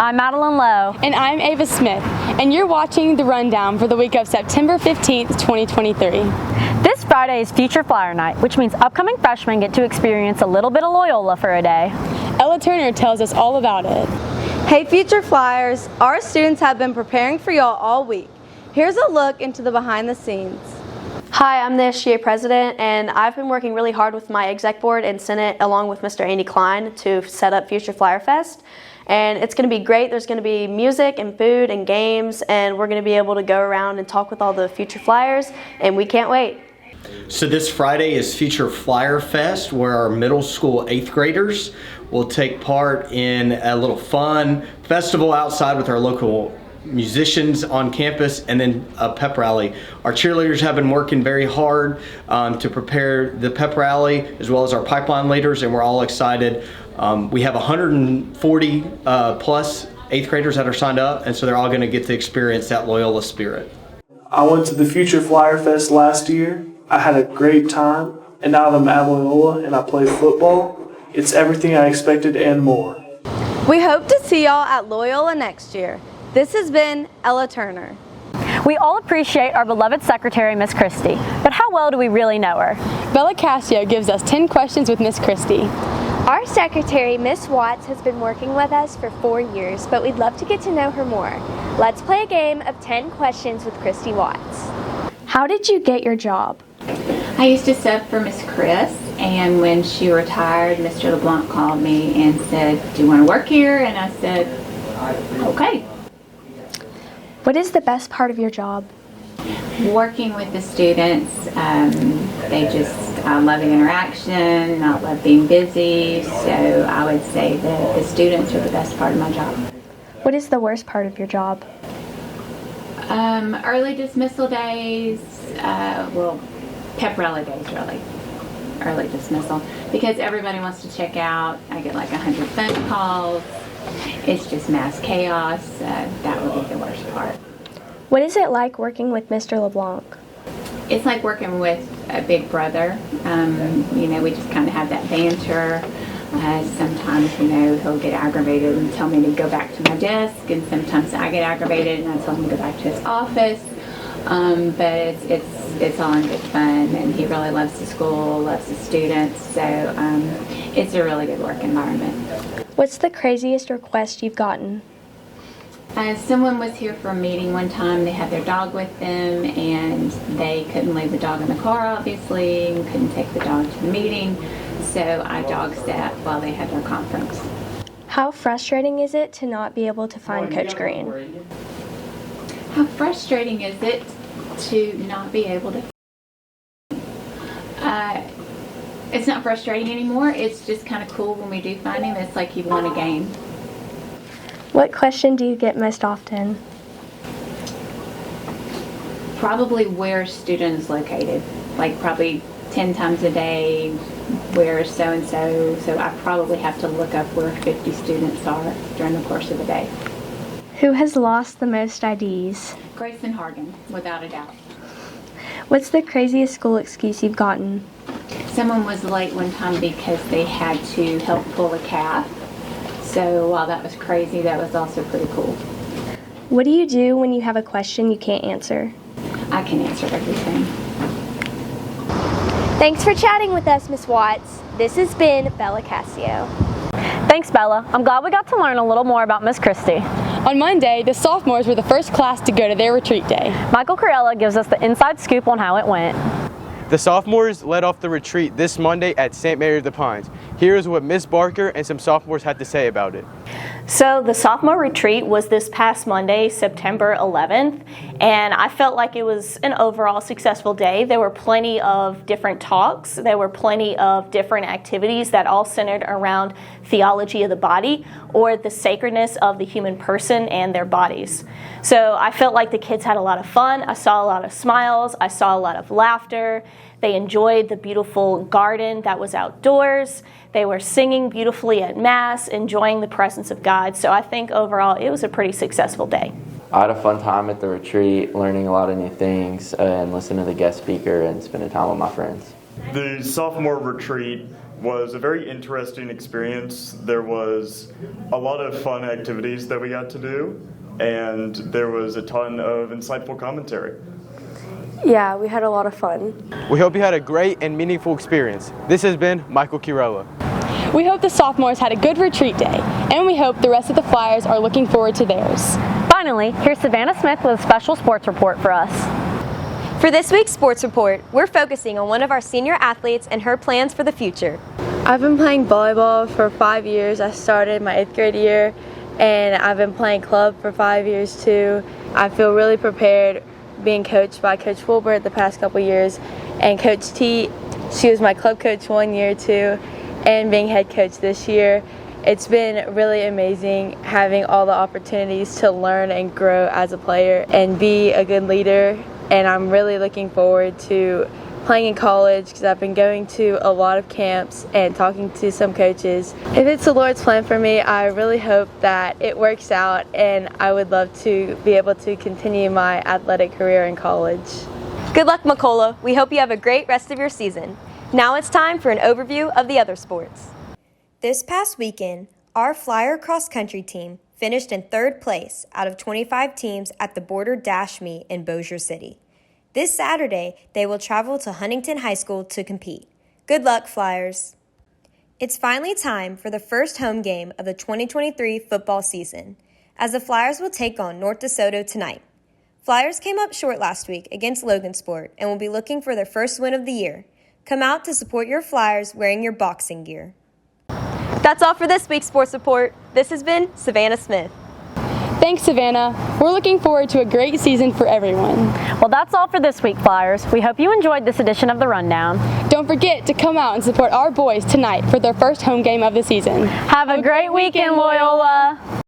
I'm Madeline Lowe. And I'm Ava Smith, and you're watching The Rundown for the week of September 15th, 2023. This Friday is Future Flyer Night, which means upcoming freshmen get to experience a little bit of Loyola for a day. Ella Turner tells us all about it. Hey Future Flyers, our students have been preparing for y'all all week. Here's a look into the behind the scenes. Hi, I'm the SGA president, and I've been working really hard with my exec board and Senate along with Mr. Andy Klein to set up Future Flyer Fest. And it's going to be great. There's going to be music and food and games, and we're going to be able to go around and talk with all the Future Flyers, and we can't wait. So this Friday is Future Flyer Fest, where our middle school 8th graders will take part in a little fun festival outside with our local musicians on campus, and then a pep rally. Our cheerleaders have been working very hard to prepare the pep rally, as well as our pipeline leaders, and we're all excited. We have 140 plus 8th graders that are signed up, and so they're all going to get to experience that Loyola spirit. I went to the Future Flyer Fest last year. I had a great time, and now that I'm at Loyola and I play football, it's everything I expected and more. We hope to see y'all at Loyola next year. This has been Ella Turner. We all appreciate our beloved secretary, Miss Christie, but how well do we really know her? Bella Cassio gives us 10 questions with Miss Christie. Our secretary, Miss Watts, has been working with us for 4 years, but we'd love to get to know her more. Let's play a game of 10 questions with Christy Watts. How did you get your job? I used to sub for Miss Chris, and when she retired, Mr. LeBlanc called me and said, "Do you want to work here?" And I said, "Okay." What is the best part of your job? Working with the students, I love the interaction, I love being busy, so I would say that the students are the best part of my job. What is the worst part of your job? Early dismissal days, pep rally days really. Early dismissal, because everybody wants to check out. I get like 100 phone calls. It's just mass chaos. That would be the worst part. What is it like working with Mr. LeBlanc? It's like working with a big brother. We just kind of have that banter. Sometimes, he'll get aggravated and tell me to go back to my desk, and sometimes I get aggravated and I tell him to go back to his office. But it's all in good fun, and he really loves the school, loves the students, so it's a really good work environment. What's the craziest request you've gotten? Someone was here for a meeting one time. They had their dog with them, and they couldn't leave the dog in the car, obviously, and couldn't take the dog to the meeting, so I dog sat while they had their conference. How frustrating is it to not be able to find Coach Green? How frustrating is it to not be able to? It's not frustrating anymore. It's just kind of cool when we do find him. It's like he won a game. What question do you get most often? Probably where student is located. Like probably 10 times a day, where is so-and-so. So I probably have to look up where 50 students are during the course of the day. Who has lost the most IDs? Grayson Hargan, without a doubt. What's the craziest school excuse you've gotten? Someone was late one time because they had to help pull a calf. So while that was crazy, that was also pretty cool. What do you do when you have a question you can't answer? I can answer everything. Thanks for chatting with us, Miss Watts. This has been Bella Cassio. Thanks, Bella. I'm glad we got to learn a little more about Miss Christie. On Monday, the sophomores were the first class to go to their retreat day. Michael Corella gives us the inside scoop on how it went. The sophomores led off the retreat this Monday at St. Mary of the Pines. Here's what Miss Barker and some sophomores had to say about it. So the sophomore retreat was this past Monday, September 11th, and I felt like it was an overall successful day. There were plenty of different talks. There were plenty of different activities that all centered around theology of the body or the sacredness of the human person and their bodies. So I felt like the kids had a lot of fun. I saw a lot of smiles. I saw a lot of laughter. They enjoyed the beautiful garden that was outdoors. They were singing beautifully at Mass, enjoying the presence of God. So I think overall it was a pretty successful day. I had a fun time at the retreat, learning a lot of new things and listening to the guest speaker and spending time with my friends. The sophomore retreat was a very interesting experience. There was a lot of fun activities that we got to do, and there was a ton of insightful commentary. Yeah, we had a lot of fun. We hope you had a great and meaningful experience. This has been Michael Chiarella. We hope the sophomores had a good retreat day, and we hope the rest of the Flyers are looking forward to theirs. Finally, here's Savannah Smith with a special sports report for us. For this week's sports report, we're focusing on one of our senior athletes and her plans for the future. I've been playing volleyball for 5 years. I started my 8th grade year, and I've been playing club for 5 years too. I feel really prepared being coached by Coach Fulbert the past couple years, and Coach T, she was my club coach 1 year too, and being head coach this year. It's been really amazing having all the opportunities to learn and grow as a player and be a good leader, and I'm really looking forward to playing in college because I've been going to a lot of camps and talking to some coaches. If it's the Lord's plan for me, I really hope that it works out, and I would love to be able to continue my athletic career in college. Good luck, Makola. We hope you have a great rest of your season. Now it's time for an overview of the other sports. This past weekend, our Flyer cross-country team finished in 3rd place out of 25 teams at the Border Dash Meet in Bossier City. This Saturday, they will travel to Huntington High School to compete. Good luck, Flyers. It's finally time for the first home game of the 2023 football season, as the Flyers will take on North DeSoto tonight. Flyers came up short last week against Logansport and will be looking for their first win of the year. Come out to support your Flyers wearing your boxing gear. That's all for this week's sports report. This has been Savannah Smith. Thanks, Savannah. We're looking forward to a great season for everyone. Well, that's all for this week, Flyers. We hope you enjoyed this edition of the Rundown. Don't forget to come out and support our boys tonight for their first home game of the season. Have a great weekend, Loyola.